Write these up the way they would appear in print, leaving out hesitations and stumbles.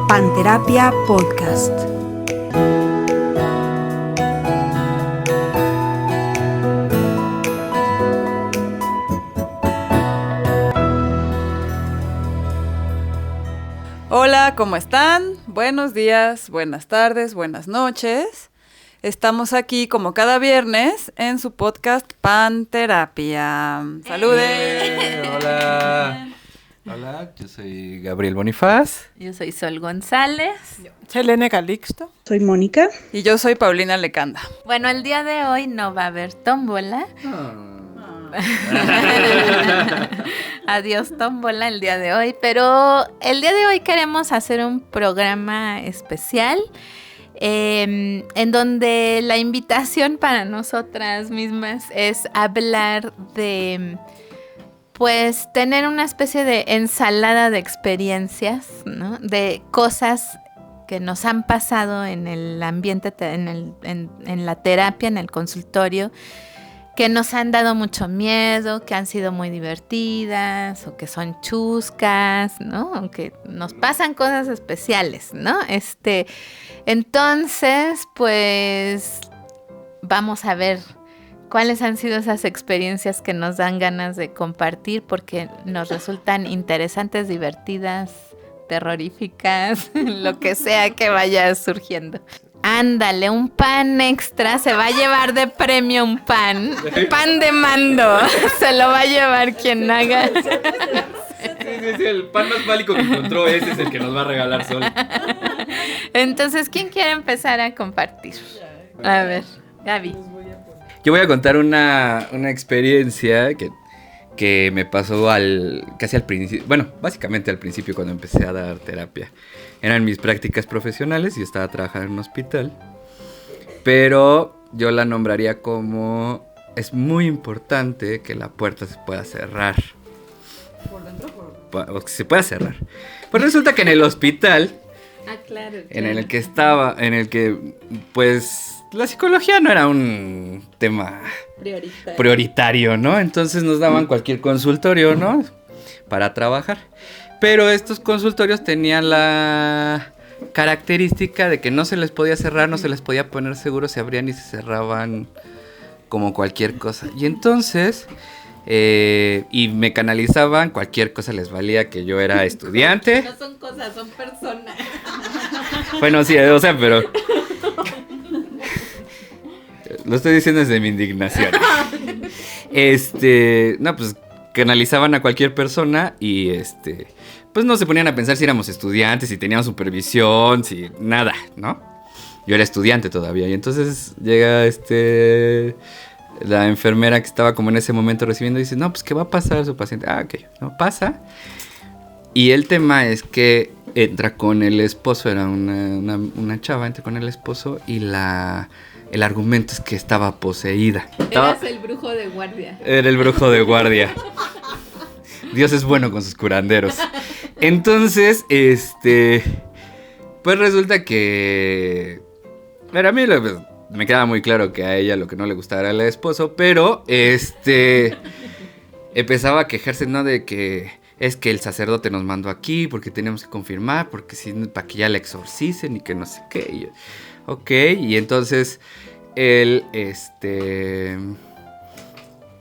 Panterapia Podcast. Hola, ¿cómo están? Buenos días, buenas tardes, buenas noches. Estamos aquí como cada viernes en su podcast Panterapia. ¡Saluden! Hola. Hola, yo soy Gabriel Bonifaz. Yo soy Sol González. Selene Calixto. Soy Mónica. Y yo soy Paulina Lecanda. Bueno, el día de hoy no va a haber tómbola. Adiós tómbola el día de hoy. Pero el día de hoy queremos hacer un programa especial en donde la invitación para nosotras mismas es hablar de, pues, tener una especie de ensalada de experiencias, ¿no? De cosas que nos han pasado en el ambiente, en la terapia, en el consultorio, que nos han dado mucho miedo, que han sido muy divertidas o que son chuscas, ¿no? O que nos pasan cosas especiales, ¿no? Entonces, pues, vamos a ver cuáles han sido esas experiencias que nos dan ganas de compartir porque nos resultan interesantes, divertidas, terroríficas, lo que sea que vaya surgiendo. Ándale, un pan extra, se va a llevar de premio un pan de mando, se lo va a llevar quien haga. Sí, el pan más mágico que encontró, ese es el que nos va a regalar Sol. Entonces, ¿quién quiere empezar a compartir? A ver, Gaby. Yo voy a contar una experiencia que me pasó casi al principio, bueno, básicamente al principio cuando empecé a dar terapia. Eran mis prácticas profesionales y estaba trabajando en un hospital, pero yo la nombraría como es muy importante que la puerta se pueda cerrar. ¿Por dentro? O que se pueda cerrar. Pues resulta que en el hospital, Claro. en el que estaba, en el que, pues, la psicología no era un tema prioritario, ¿no? Entonces nos daban cualquier consultorio, ¿no? Para trabajar. Pero estos consultorios tenían la característica de que no se les podía cerrar, no se les podía poner seguro, se abrían y se cerraban como cualquier cosa. Y entonces, y me canalizaban, cualquier cosa les valía que yo era estudiante. No son cosas, son personas. Bueno, sí, o sea, pero lo estoy diciendo desde mi indignación. No, pues canalizaban a cualquier persona y pues no se ponían a pensar si éramos estudiantes, si teníamos supervisión, si nada, ¿no? Yo era estudiante todavía y entonces llega la enfermera que estaba como en ese momento recibiendo y dice, no, pues ¿qué va a pasar a su paciente? Ah, ok, no pasa. Y el tema es que entra con el esposo, era una chava, entra con el esposo y el argumento es que estaba poseída. Eras el brujo de guardia. Era el brujo de guardia. Dios es bueno con sus curanderos. Entonces, pues resulta que... Pero a mí me queda muy claro que a ella lo que no le gustaba era el esposo, pero empezaba a quejarse, ¿no? De que es que el sacerdote nos mandó aquí porque teníamos que confirmar, porque si para que ya la exorcicen y que no sé qué. Y yo, ok, y entonces él,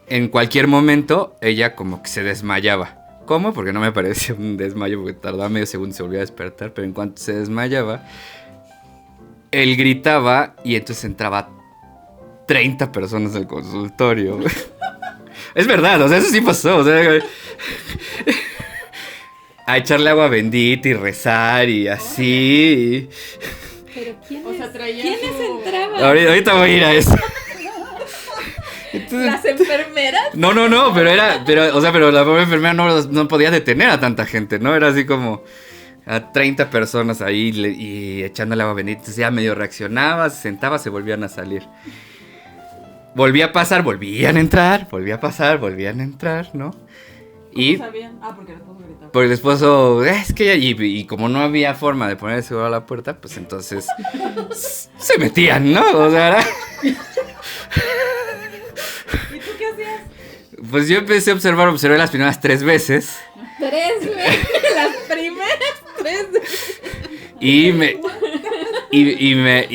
en cualquier momento, ella como que se desmayaba. ¿Cómo? Porque no me parecía un desmayo, porque tardaba medio segundo y se volvía a despertar, pero en cuanto se desmayaba, él gritaba y entonces entraba 30 personas al consultorio. Es verdad, o sea, eso sí pasó, o sea, a echarle agua bendita y rezar y así. ¿Pero quiénes, O sea, ¿quiénes entraban? Ahorita voy a ir a eso. Entonces, ¿Las enfermeras? No, pero la pobre enfermera no podía detener a tanta gente, ¿no? Era así como a 30 personas ahí y echándole agua bendita. Entonces ya medio reaccionaba, se sentaba, se volvían a salir. Volvía a pasar, volvían a entrar, volvía a pasar, volvían a entrar, ¿no? Y ¿Sabían? Ah, porque el esposo gritaba. por el esposo, es que y como no había forma de poner seguro a la puerta, pues entonces se metían, ¿no? O sea, era... ¿Y tú qué hacías? Pues yo empecé a observé las primeras 3 veces. 3 veces, las primeras 3 veces. Y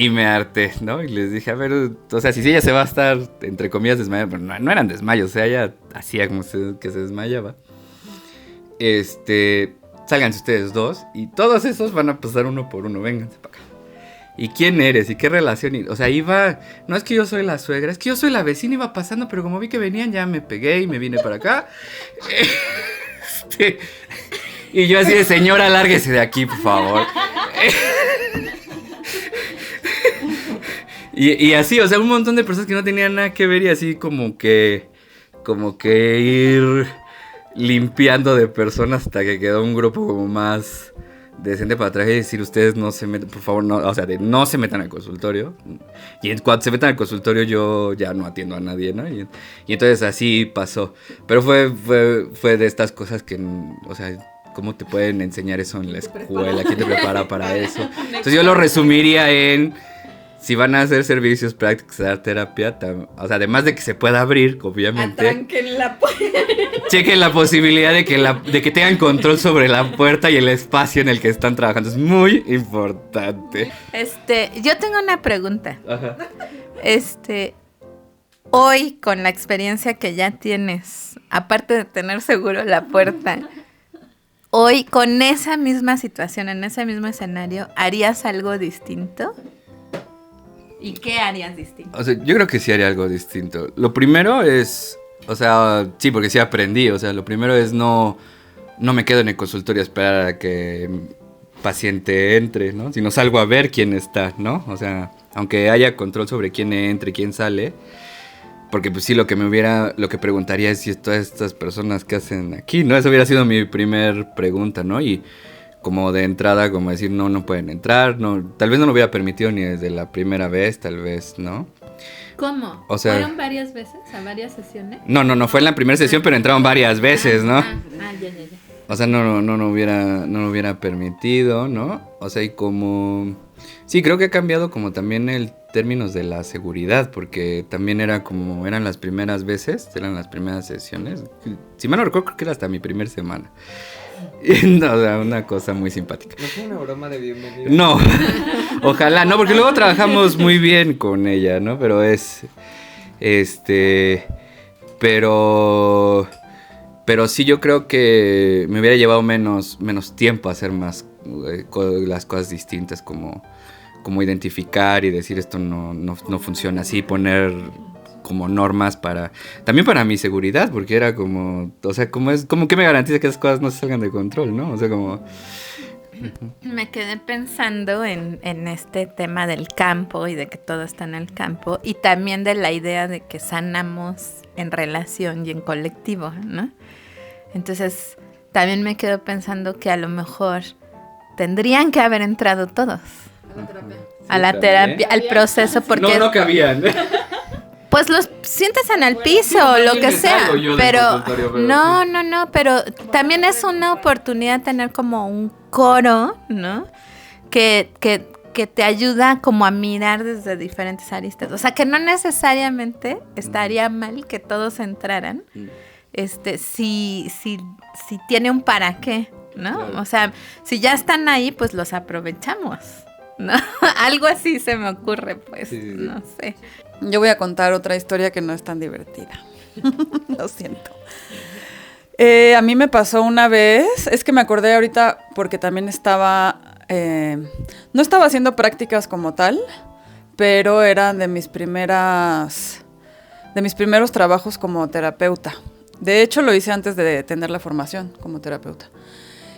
me harté, ¿no? Y les dije, a ver, o sea, si ella se va a estar, entre comillas, desmayando, pero no eran desmayos, o sea, ella hacía como que se desmayaba. Sálganse ustedes 2 y todos esos van a pasar uno por uno, vénganse para acá. ¿Y quién eres? ¿Y qué relación? O sea, no es que yo soy la suegra, es que yo soy la vecina, iba pasando, pero como vi que venían, ya me pegué y me vine para acá. Y yo así de, señora, lárguese de aquí, por favor. Y así, o sea, un montón de personas que no tenían nada que ver y así como que ir limpiando de personas hasta que quedó un grupo como más decente para atrás y decir, ustedes no se metan, por favor, no, o sea, no se metan al consultorio. Y cuando se metan al consultorio yo ya no atiendo a nadie, ¿no? Y entonces así pasó. Pero fue de estas cosas que, o sea, ¿cómo te pueden enseñar eso en la escuela? ¿Quién te prepara para eso? Entonces yo lo resumiría en, si van a hacer servicios prácticos de dar terapia, o sea, además de que se pueda abrir, obviamente, Atranquen la puerta. chequen la posibilidad de que tengan control sobre la puerta y el espacio en el que están trabajando. Es muy importante. Yo tengo una pregunta. Ajá. Hoy, con la experiencia que ya tienes, aparte de tener seguro la puerta, hoy, con esa misma situación, en ese mismo escenario, ¿harías algo distinto? ¿Y qué harías distinto? O sea, yo creo que sí haría algo distinto. Lo primero es, o sea, sí, porque sí aprendí. O sea, lo primero es no me quedo en el consultorio a esperar a que el paciente entre, ¿no? Sino salgo a ver quién está, ¿no? O sea, aunque haya control sobre quién entra y quién sale. Porque pues sí, lo que preguntaría es si todas estas personas que hacen aquí, ¿no? Esa hubiera sido mi primer pregunta, ¿no? Y como de entrada, como decir, no pueden entrar, no, tal vez no lo hubiera permitido ni desde la primera vez, tal vez, ¿no? ¿Cómo? O sea, ¿fueron varias veces, a varias sesiones? No fue en la primera sesión, pero entraron varias veces, ¿no? Ya. O sea, no lo hubiera permitido, ¿no? O sea, y como... Sí, creo que ha cambiado como también el términos de la seguridad, porque también eran las primeras veces, eran las primeras sesiones. Si mal no recuerdo, creo que era hasta mi primera semana. No, o sea, una cosa muy simpática. ¿No fue una broma de bienvenida? No, ojalá, no, porque luego trabajamos muy bien con ella, ¿no? Pero pero sí, yo creo que me hubiera llevado menos tiempo a hacer más las cosas distintas, como identificar y decir esto no funciona así, poner como normas también para mi seguridad, porque era como, o sea, como que me garantiza que esas cosas no se salgan de control, ¿no? O sea, como... Me quedé pensando en este tema del campo y de que todo está en el campo y también de la idea de que sanamos en relación y en colectivo, ¿no? Entonces, también me quedo pensando que a lo mejor tendrían que haber entrado todos a la terapia, al proceso, porque... No cabían. Pues los sientes en el piso, lo que sea, pero pero también es una oportunidad tener como un coro, ¿no? Que te ayuda como a mirar desde diferentes aristas. O sea, que no necesariamente estaría mal que todos entraran, si tiene un para qué, ¿no? Claro. O sea, si ya están ahí, pues los aprovechamos, ¿no? Algo así se me ocurre, pues, sí. No sé. Yo voy a contar otra historia que no es tan divertida. Lo siento. A mí me pasó una vez, es que me acordé ahorita porque también no estaba haciendo prácticas como tal, pero eran de mis primeros trabajos como terapeuta. De hecho, lo hice antes de tener la formación como terapeuta.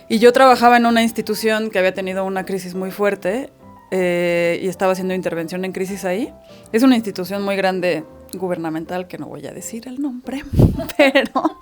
Y yo trabajaba en una institución que había tenido una crisis muy fuerte y estaba haciendo intervención en crisis ahí. Es una institución muy grande, gubernamental, que no voy a decir el nombre, pero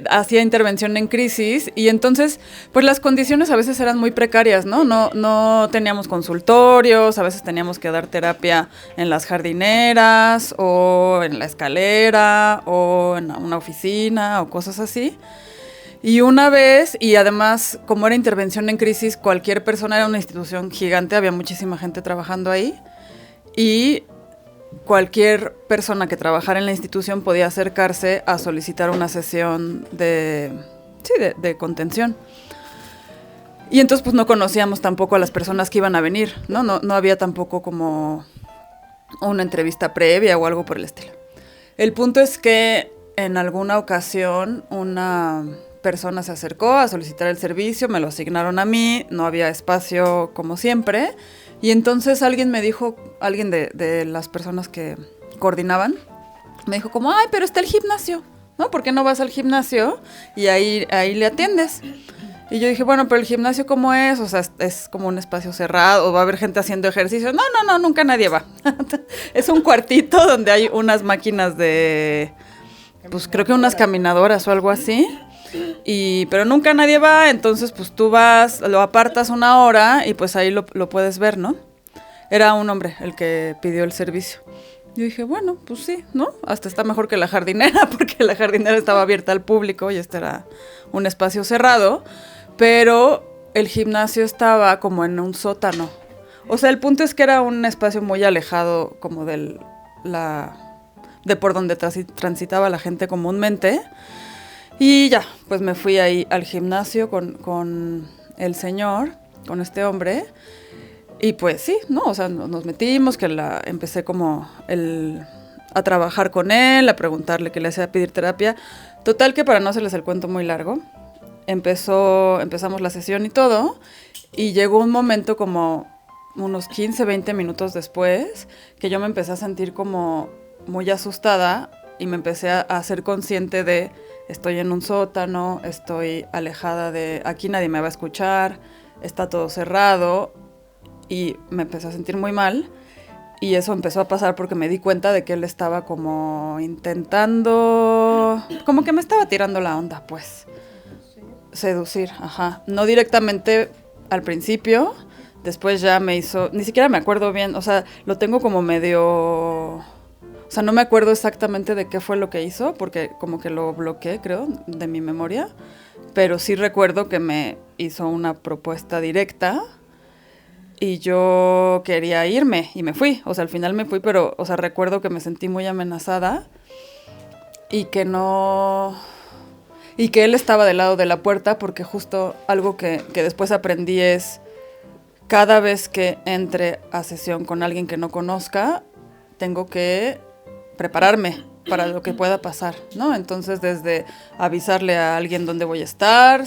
hacía intervención en crisis y entonces pues las condiciones a veces eran muy precarias, ¿no? No teníamos consultorios, a veces teníamos que dar terapia en las jardineras o en la escalera o en una oficina o cosas así. Y una vez, y además, como era intervención en crisis, cualquier persona, era una institución gigante, había muchísima gente trabajando ahí. Y cualquier persona que trabajara en la institución podía acercarse a solicitar una sesión de contención. Y entonces pues no conocíamos tampoco a las personas que iban a venir, ¿no? No había tampoco como una entrevista previa o algo por el estilo. El punto es que en alguna ocasión una persona se acercó a solicitar el servicio, me lo asignaron a mí, no había espacio como siempre, y entonces alguien me dijo, alguien de las personas que coordinaban, me dijo como, ay, pero está el gimnasio, ¿no? ¿Por qué no vas al gimnasio y ahí le atiendes? Y yo dije, bueno, pero el gimnasio ¿cómo es? O sea, es como un espacio cerrado, o va a haber gente haciendo ejercicio. No, nunca nadie va. Es un cuartito donde hay unas máquinas de, pues creo que unas caminadoras o algo así. Pero nunca nadie va, entonces pues tú vas, lo apartas una hora y pues ahí lo puedes ver, ¿no? Era un hombre el que pidió el servicio. Yo dije, bueno, pues sí, ¿no? Hasta está mejor que la jardinera, porque la jardinera estaba abierta al público y este era un espacio cerrado. Pero el gimnasio estaba como en un sótano. O sea, el punto es que era un espacio muy alejado como de por donde transitaba la gente comúnmente. Y ya, pues me fui ahí al gimnasio con el señor, con este hombre. Y pues sí, ¿no? O sea, nos metimos, empecé como a trabajar con él, a preguntarle qué le hacía pedir terapia. Total que para no hacerles el cuento muy largo, empezamos la sesión y todo, y llegó un momento como unos 15, 20 minutos después, que yo me empecé a sentir como muy asustada y me empecé a hacer consciente de, estoy en un sótano, estoy alejada de, aquí nadie me va a escuchar, está todo cerrado, y me empecé a sentir muy mal. Y eso empezó a pasar porque me di cuenta de que él estaba como intentando, como que me estaba tirando la onda, pues. Seducir, ajá. No directamente al principio, después ya me hizo, ni siquiera me acuerdo bien, o sea, lo tengo como medio, o sea, no me acuerdo exactamente de qué fue lo que hizo, porque como que lo bloqueé, creo, de mi memoria, pero sí recuerdo que me hizo una propuesta directa y yo quería irme y me fui, o sea, al final me fui, pero, o sea, recuerdo que me sentí muy amenazada y que él estaba del lado de la puerta, porque justo algo que después aprendí es, cada vez que entre a sesión con alguien que no conozca, tengo que prepararme para lo que pueda pasar, ¿no? Entonces, desde avisarle a alguien dónde voy a estar,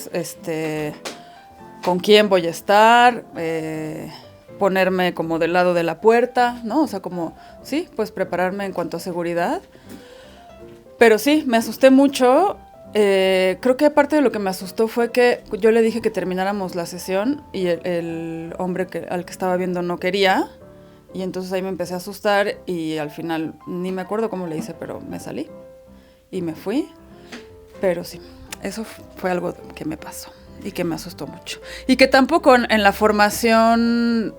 con quién voy a estar, ponerme como del lado de la puerta, ¿no? O sea, como, sí, pues prepararme en cuanto a seguridad. Pero sí, me asusté mucho. Creo que aparte de lo que me asustó fue que yo le dije que termináramos la sesión y el hombre al que estaba viendo no quería, y entonces ahí me empecé a asustar y al final ni me acuerdo cómo le hice, pero me salí y me fui. Pero sí, eso fue algo que me pasó y que me asustó mucho, y que tampoco en la formación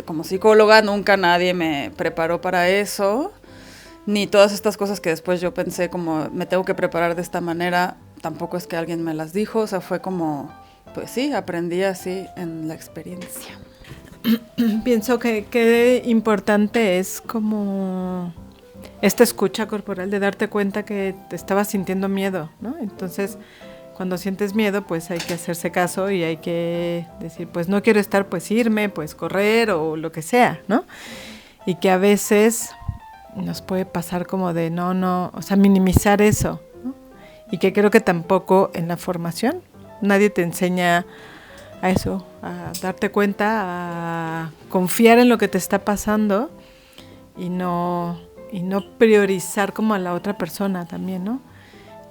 como psicóloga nunca nadie me preparó para eso. Ni todas estas cosas que después yo pensé como me tengo que preparar de esta manera, tampoco es que alguien me las dijo, o sea, fue como, pues sí, aprendí así en la experiencia. Pienso que qué importante es como esta escucha corporal, de darte cuenta que te estabas sintiendo miedo, ¿no? Entonces, cuando sientes miedo, pues hay que hacerse caso y hay que decir, pues no quiero estar, pues irme, pues correr o lo que sea, ¿no? Y que a veces nos puede pasar como de no, o sea, minimizar eso, ¿no? Y que creo que tampoco en la formación nadie te enseña a eso, a darte cuenta, a confiar en lo que te está pasando y no priorizar como a la otra persona también, ¿no?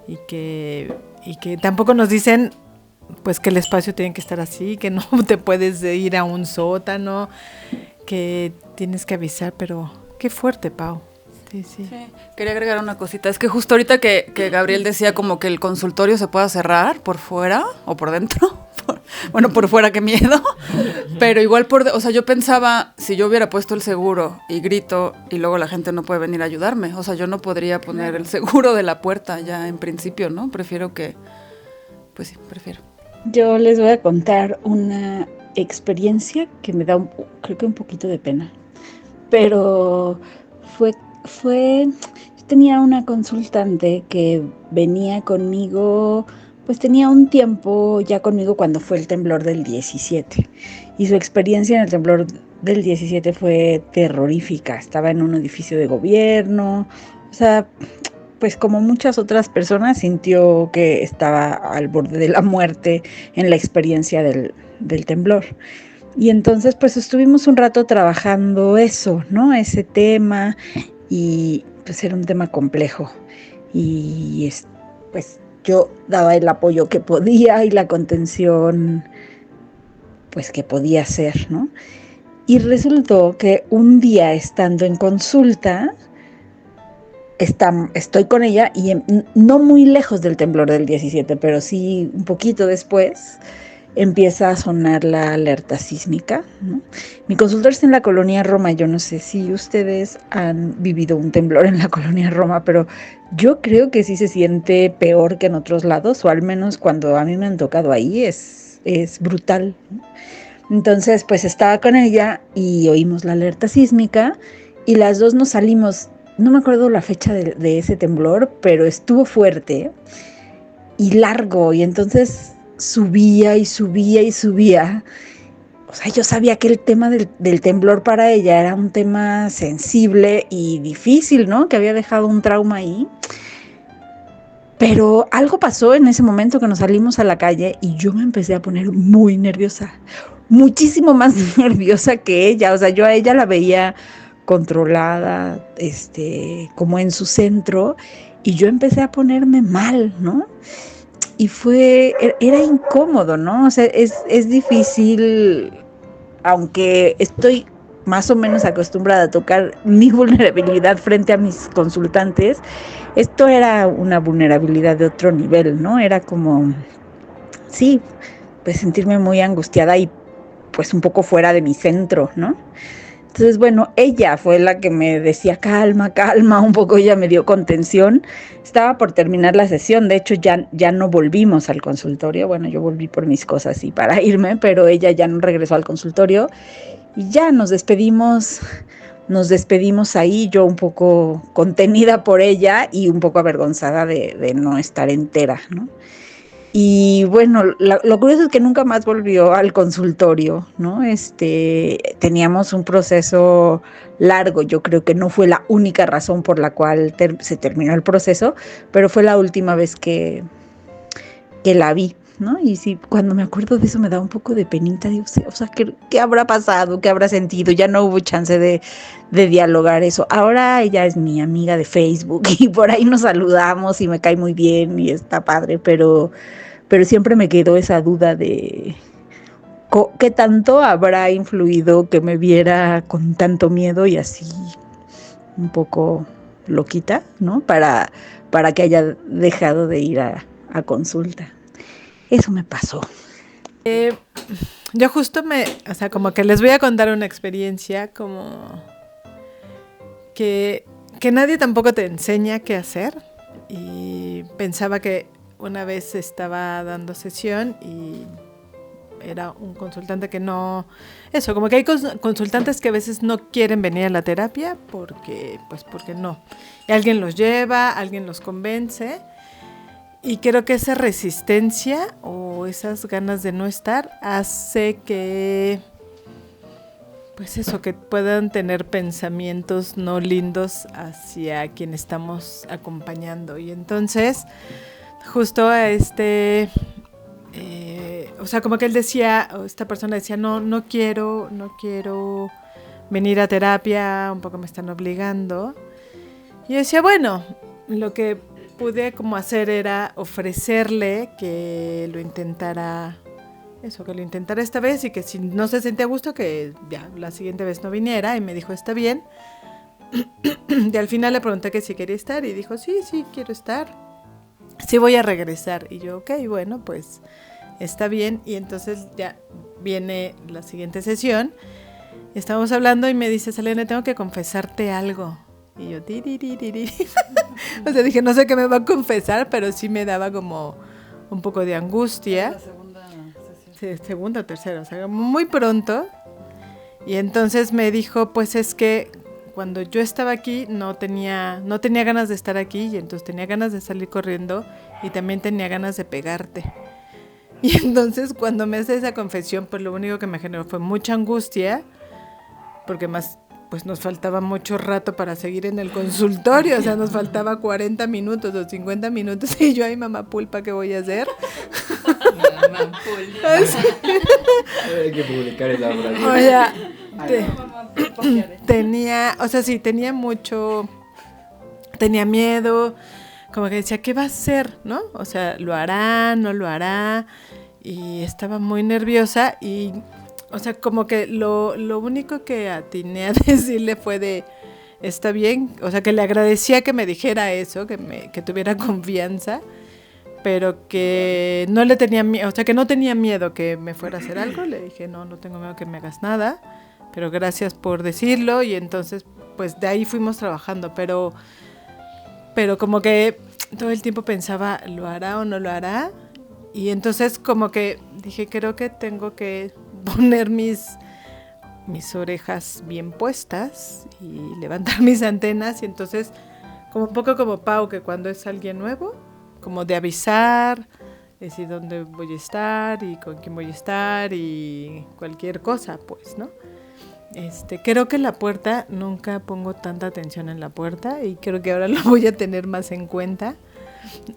Y que tampoco nos dicen pues que el espacio tiene que estar así, que no te puedes ir a un sótano, que tienes que avisar, pero qué fuerte, Pau. Sí. Quería agregar una cosita. Es que justo ahorita que Gabriel decía como que el consultorio se pueda cerrar por fuera o por dentro. Bueno, por fuera, qué miedo. Pero igual o sea, yo pensaba, si yo hubiera puesto el seguro y grito y luego la gente no puede venir a ayudarme. O sea, yo no podría poner el seguro de la puerta ya en principio, ¿no? Prefiero. Yo les voy a contar una experiencia que me da creo que un poquito de pena. Pero fue yo tenía una consultante que venía conmigo, pues tenía un tiempo ya conmigo cuando fue el temblor del 17. Y su experiencia en el temblor del 17 fue terrorífica. Estaba en un edificio de gobierno, o sea, pues como muchas otras personas sintió que estaba al borde de la muerte en la experiencia del temblor. Y entonces pues estuvimos un rato trabajando eso, ¿no? Ese tema, y pues era un tema complejo. Y pues yo daba el apoyo que podía y la contención pues que podía hacer, ¿no? Y resultó que un día estando en consulta, estoy con ella y no muy lejos del temblor del 17, pero sí un poquito después, empieza a sonar la alerta sísmica, ¿no? Mi consultor está en la colonia Roma. Yo no sé si ustedes han vivido un temblor en la colonia Roma, pero yo creo que sí se siente peor que en otros lados, o al menos cuando a mí me han tocado ahí es brutal, ¿no? Entonces pues estaba con ella y oímos la alerta sísmica y las dos nos salimos. No me acuerdo la fecha de ese temblor, pero estuvo fuerte y largo, y entonces subía y subía y subía. O sea, yo sabía que el tema del temblor para ella era un tema sensible y difícil, ¿no? Que había dejado un trauma ahí. Pero algo pasó en ese momento que nos salimos a la calle y yo me empecé a poner muy nerviosa, muchísimo más nerviosa que ella. O sea, yo a ella la veía controlada, como en su centro, y yo empecé a ponerme mal, ¿no? Y era incómodo, ¿no? O sea, es difícil, aunque estoy más o menos acostumbrada a tocar mi vulnerabilidad frente a mis consultantes, esto era una vulnerabilidad de otro nivel, ¿no? Era como, sí, pues sentirme muy angustiada y pues un poco fuera de mi centro, ¿no? Entonces, bueno, ella fue la que me decía, calma, calma, un poco ella me dio contención. Estaba por terminar la sesión, de hecho ya no volvimos al consultorio. Bueno, yo volví por mis cosas y para irme, pero ella ya no regresó al consultorio. Y ya nos despedimos ahí, yo un poco contenida por ella y un poco avergonzada de no estar entera, ¿no? Y bueno, lo curioso es que nunca más volvió al consultorio, ¿no? Teníamos un proceso largo. Yo creo que no fue la única razón por la cual se terminó el proceso, pero fue la última vez que la vi, ¿no? Y sí, cuando me acuerdo de eso me da un poco de penita. Digo, o sea, ¿qué habrá pasado? ¿Qué habrá sentido? Ya no hubo chance de dialogar eso. Ahora ella es mi amiga de Facebook y por ahí nos saludamos y me cae muy bien y está padre, pero siempre me quedó esa duda de qué tanto habrá influido que me viera con tanto miedo y así un poco loquita, ¿no? Para que haya dejado de ir a consulta. Eso me pasó. Yo justo o sea, como que les voy a contar una experiencia como que nadie tampoco te enseña qué hacer, y pensaba que una vez estaba dando sesión y era un consultante que no... Eso, como que hay consultantes que a veces no quieren venir a la terapia porque no. Y alguien los lleva, alguien los convence, y creo que esa resistencia o esas ganas de no estar hace que... pues eso, que puedan tener pensamientos no lindos hacia quien estamos acompañando. Y entonces... justo o sea, como que él decía, o esta persona decía, no quiero venir a terapia, un poco me están obligando. Y yo decía, bueno, lo que pude como hacer era ofrecerle que lo intentara esta vez, y que si no se sentía a gusto, que ya la siguiente vez no viniera. Y me dijo, está bien. Y al final le pregunté que si quería estar, y dijo, sí, quiero estar. Sí, voy a regresar. Y yo, ok, bueno, pues está bien. Y entonces ya viene la siguiente sesión. Estamos hablando y me dice, Selene, tengo que confesarte algo. Y yo, o sea, dije, no sé qué me va a confesar, pero sí me daba como un poco de angustia. La segunda sesión. Sí, segunda o tercera, o sea, muy pronto. Y entonces me dijo, pues es que cuando yo estaba aquí no tenía ganas de estar aquí, y entonces tenía ganas de salir corriendo y también tenía ganas de pegarte. Y entonces cuando me hace esa confesión, pues lo único que me generó fue mucha angustia, porque más pues nos faltaba mucho rato para seguir en el consultorio, o sea, nos faltaba 40 minutos o 50 minutos, y yo, ay, mamá pulpa, ¿qué voy a hacer? Mamá pulpa. Hay que publicar esa frase. O sea, tenía miedo, como que decía, ¿qué va a hacer? ¿No? O sea, ¿lo hará? ¿No lo hará? Y estaba muy nerviosa y, o sea, como que lo único que atiné a decirle fue de, está bien, o sea, que le agradecía que me dijera eso, que tuviera confianza, pero que no le tenía miedo, o sea, que no tenía miedo que me fuera a hacer algo. Le dije, no tengo miedo que me hagas nada, pero gracias por decirlo. Y entonces, pues de ahí fuimos trabajando, pero como que todo el tiempo pensaba, ¿lo hará o no lo hará? Y entonces como que dije, creo que tengo que poner mis orejas bien puestas y levantar mis antenas. Y entonces, como un poco como Pau, que cuando es alguien nuevo, como de avisar, decir dónde voy a estar y con quién voy a estar y cualquier cosa, pues, ¿no? Creo que la puerta, nunca pongo tanta atención en la puerta, y creo que ahora lo voy a tener más en cuenta.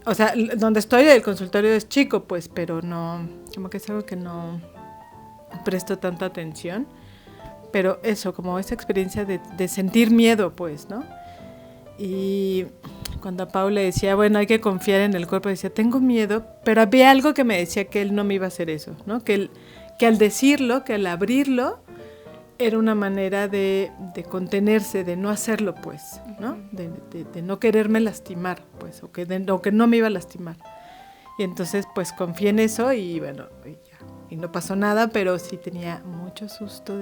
O sea, donde estoy, el consultorio es chico, pues, pero no, como que es algo que no presto tanta atención. Pero eso, como esa experiencia de sentir miedo, pues, ¿no? Y cuando a Pau le decía, bueno, hay que confiar en el cuerpo, decía, tengo miedo, pero había algo que me decía que él no me iba a hacer eso, ¿no? Que al decirlo, que al abrirlo, era una manera de contenerse, de no hacerlo, pues, ¿no? De no quererme lastimar, pues, o que no me iba a lastimar. Y entonces, pues, confié en eso y, bueno, y no pasó nada, pero sí tenía mucho susto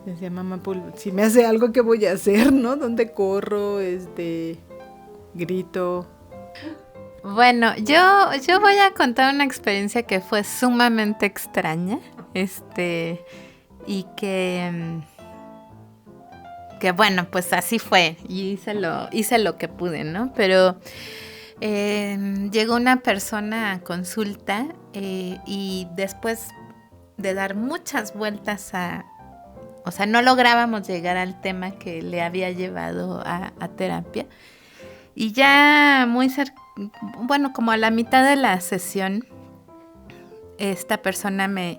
decía, mamá, si me hace algo, ¿qué voy a hacer, no? ¿Dónde corro? Grito. Bueno, yo voy a contar una experiencia que fue sumamente extraña, y que bueno, pues así fue, y hice lo que pude, ¿no? Pero llegó una persona a consulta, y después de dar muchas vueltas o sea, no lográbamos llegar al tema que le había llevado a terapia, y ya muy bueno, como a la mitad de la sesión, esta persona me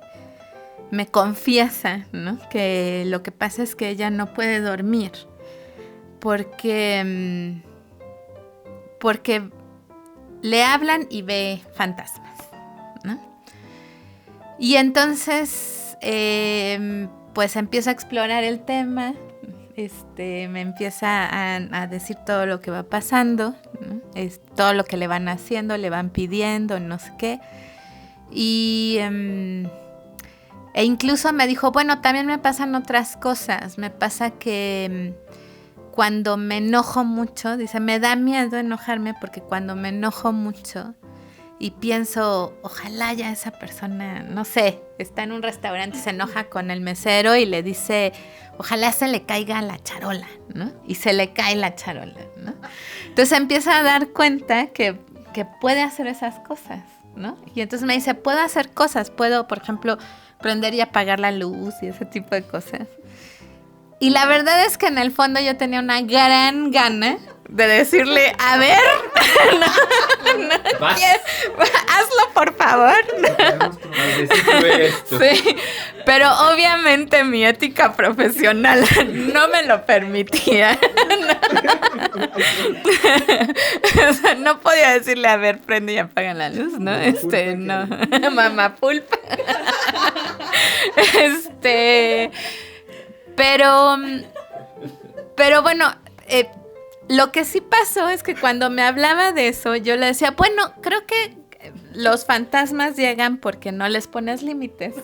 confiesa, ¿no? Que lo que pasa es que ella no puede dormir porque le hablan y ve fantasmas, ¿no? Y entonces, pues empiezo a explorar el tema, me empieza a decir todo lo que va pasando, ¿no? Todo lo que le van haciendo, le van pidiendo, no sé qué. Y e incluso me dijo, bueno, también me pasan otras cosas. Me pasa que cuando me enojo mucho, dice, me da miedo enojarme porque cuando me enojo mucho y pienso, ojalá ya esa persona, no sé, está en un restaurante y se enoja con el mesero y le dice, ojalá se le caiga la charola, ¿no? Y se le cae la charola, ¿no? Entonces empieza a dar cuenta que puede hacer esas cosas, ¿no? Y entonces me dice, puedo hacer cosas, puedo, por ejemplo, prender y apagar la luz y ese tipo de cosas. Y la verdad es que en el fondo yo tenía una gran gana de decirle, a ver, hazlo por favor. Sí, pero obviamente mi ética profesional no me lo permitía. O sea, no podía decirle, a ver, prende y apaga la luz, ¿no? No, mamá pulpa. Pero bueno, lo que sí pasó es que cuando me hablaba de eso, yo le decía, bueno, creo que los fantasmas llegan porque no les pones límites.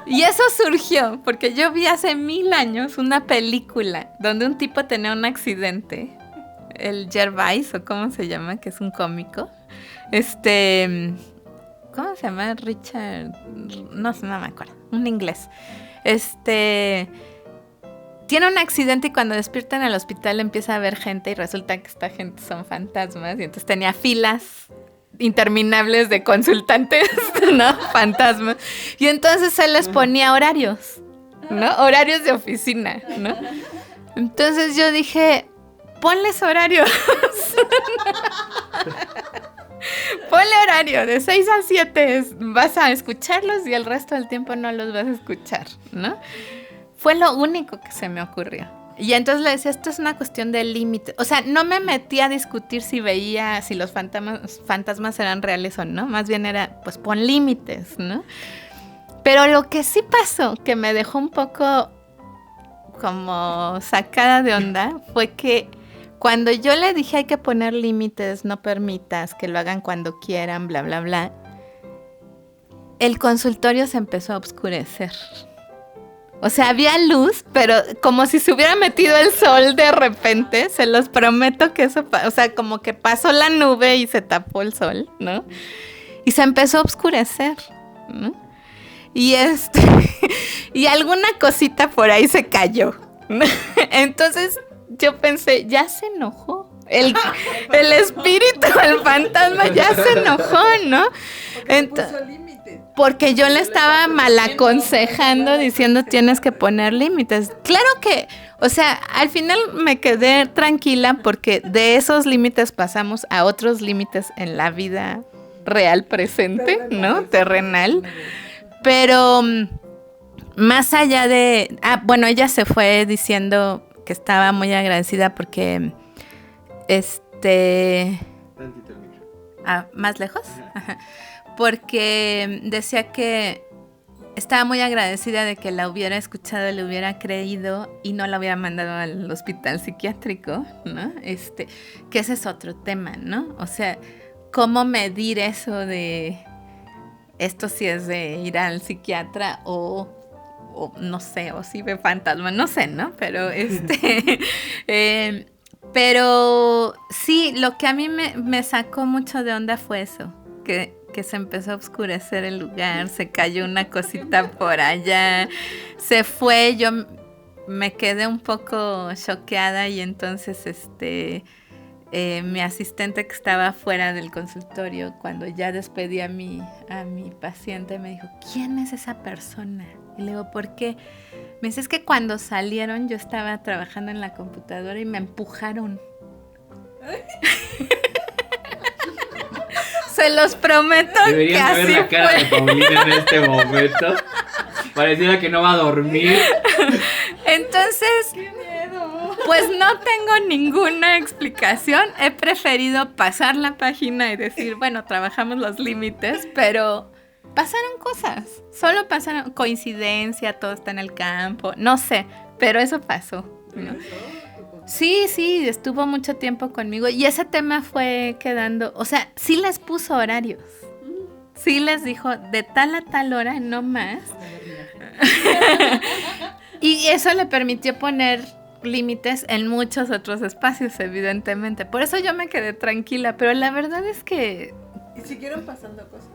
Y eso surgió porque yo vi hace 1000 años una película donde un tipo tenía un accidente, el Gervais, o cómo se llama, que es un cómico. ¿Cómo se llama? Richard, no me acuerdo, un inglés. tiene un accidente y cuando despierta en el hospital empieza a ver gente y resulta que esta gente son fantasmas y entonces tenía filas interminables de consultantes, ¿no? Fantasmas. Y entonces él les ponía horarios, ¿no? Horarios de oficina, ¿no? Entonces yo dije, ponles horarios. Ponle horario de 6 a 7, vas a escucharlos y el resto del tiempo no los vas a escuchar, ¿no? Fue lo único que se me ocurrió. Y entonces le decía, esto es una cuestión de límite. O sea, no me metí a discutir si los fantasmas eran reales o no. Más bien era, pues pon límites, ¿no? Pero lo que sí pasó, que me dejó un poco como sacada de onda, fue que cuando yo le dije hay que poner límites, no permitas que lo hagan cuando quieran, bla, bla, bla, el consultorio se empezó a oscurecer. O sea, había luz, pero como si se hubiera metido el sol de repente, se los prometo que eso, o sea, como que pasó la nube y se tapó el sol, ¿no? Y se empezó a oscurecer, ¿no? Y y alguna cosita por ahí se cayó, ¿no? Entonces yo pensé, ya se enojó. El espíritu, el fantasma ya se enojó, ¿no? Porque yo le estaba mal aconsejando diciendo tienes que poner límites. Claro que, o sea, al final me quedé tranquila porque de esos límites pasamos a otros límites en la vida real presente, ¿no? Terrenal. Pero más allá de... bueno, ella se fue diciendo que estaba muy agradecida porque... ¿más lejos? Ajá. Porque decía que estaba muy agradecida de que la hubiera escuchado, le hubiera creído y no la hubiera mandado al hospital psiquiátrico, ¿no? Que ese es otro tema, ¿no? O sea, ¿cómo medir eso de esto si es de ir al psiquiatra o no sé, o si ve fantasma, no sé, ¿no? Pero pero sí, lo que a mí me sacó mucho de onda fue eso, que se empezó a oscurecer el lugar, se cayó una cosita por allá, se fue, yo me quedé un poco choqueada y entonces mi asistente que estaba fuera del consultorio, cuando ya despedí a mi paciente, me dijo, ¿quién es esa persona? Y le digo, ¿por qué? Me dice, es que cuando salieron yo estaba trabajando en la computadora y me empujaron. Se los prometo. Deberían que ver así la cara fue. de Paulina en este momento. Pareciera que no va a dormir. Entonces, pues no tengo ninguna explicación. He preferido pasar la página y decir, bueno, trabajamos los límites, pero pasaron cosas. Solo pasaron coincidencia, todo está en el campo, no sé, pero eso pasó, ¿no? Sí, estuvo mucho tiempo conmigo y ese tema fue quedando, o sea, sí les puso horarios. Sí les dijo de tal a tal hora, no más. Y eso le permitió poner límites en muchos otros espacios, evidentemente. Por eso yo me quedé tranquila, pero la verdad es que... ¿Y siguieron pasando cosas?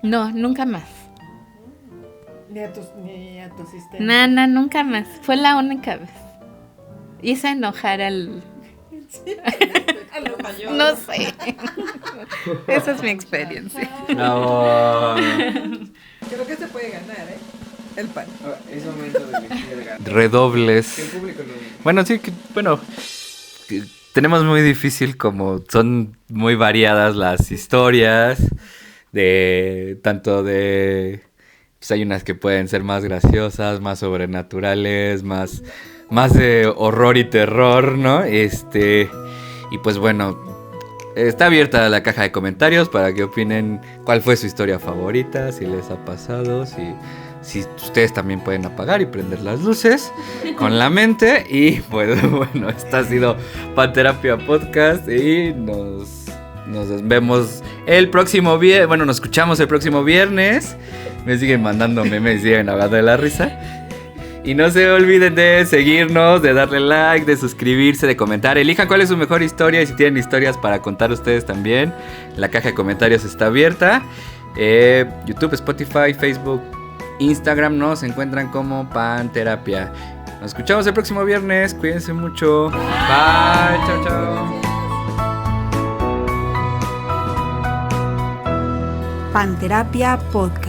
No, nunca más. Ni a tu asistente. No, nunca más. Fue la única vez. Hice enojar al... A lo mayor. No sé. Esa es mi experiencia. No. Creo que se puede ganar, ¿eh? El pan. Es momento de elegir redobles. El público no. Bueno, sí, que tenemos muy difícil, como son muy variadas las historias, pues hay unas que pueden ser más graciosas, más sobrenaturales, más de horror y terror, ¿no? Y pues bueno, está abierta la caja de comentarios para que opinen cuál fue su historia favorita, si les ha pasado, si ustedes también pueden apagar y prender las luces con la mente. Y pues bueno, esta ha sido Panterapia Podcast y nos vemos el próximo viernes. Bueno, nos escuchamos el próximo viernes. Me siguen mandando memes, siguen hablando de la risa. Y no se olviden de seguirnos, de darle like, de suscribirse, de comentar. Elijan cuál es su mejor historia y si tienen historias para contar ustedes también. La caja de comentarios está abierta. YouTube, Spotify, Facebook, Instagram nos encuentran como Panterapia. Nos escuchamos el próximo viernes. Cuídense mucho. Bye. Chao, chao. Panterapia Podcast.